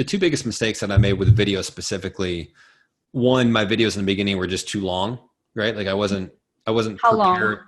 The two biggest mistakes that I made with video specifically, one, my videos in the beginning were just too long, right? Like I wasn't How long? prepared,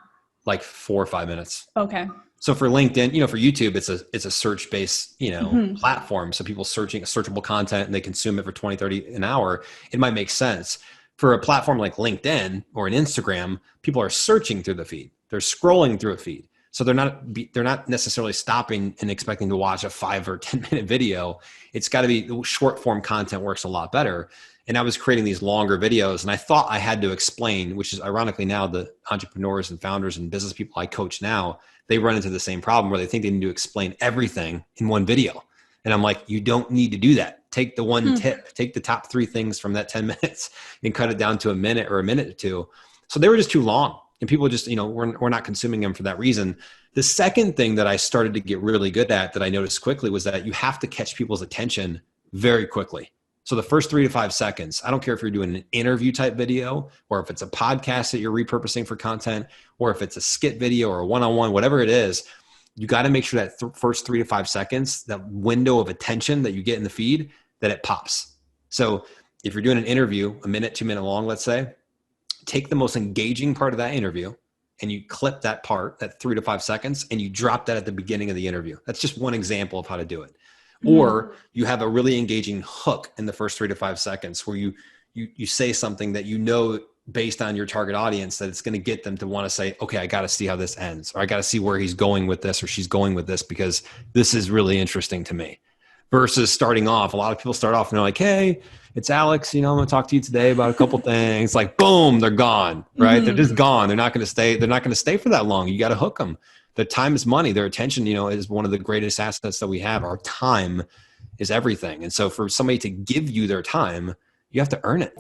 like 4 or 5 minutes. Okay. So for LinkedIn, for YouTube, it's a search based, Hmm. platform. So people searching searchable content and they consume it for 20, 30 an hour. It might make sense. For a platform like LinkedIn or an Instagram, people are searching through the feed. They're scrolling through a feed. So they're not necessarily stopping and expecting to watch a 5 or 10 minute video. It's got to be short form content works a lot better. And I was creating these longer videos and I thought I had to explain, which is ironically now the entrepreneurs and founders and business people I coach now, they run into the same problem where they think they need to explain everything in one video. And I'm like, you don't need to do that. Take the one Hmm. tip, take the top 3 things from that 10 minutes and cut it down to a minute or a minute or two. So they were just too long and people just, we're not consuming them for that reason. The second thing that I started to get really good at that I noticed quickly was that you have to catch people's attention very quickly. So the first 3 to 5 seconds, I don't care if you're doing an interview type video or if it's a podcast that you're repurposing for content, or if it's a skit video or a one-on-one, whatever it is, you got to make sure that first 3 to 5 seconds, that window of attention that you get in the feed, that it pops. So if you're doing an interview, a minute, 2 minute long, let's say, take the most engaging part of that interview and you clip that part, that 3 to 5 seconds, and you drop that at the beginning of the interview. That's just one example of how to do it. Hmm. Or you have a really engaging hook in the first 3 to 5 seconds where you say something that based on your target audience that it's going to get them to want to say, okay, I got to see how this ends, or I got to see where he's going with this or she's going with this because this is really interesting to me. Versus starting off, a lot of people start off and they're like, hey, it's Alex, I'm going to talk to you today about a couple things. Like, boom, they're gone, right? They're Hmm. just gone. They're not going to stay. They're not going to stay for that long. You got to hook them. Their time is money. Their attention, is one of the greatest assets that we have. Our time is everything. And so for somebody to give you their time, you have to earn it.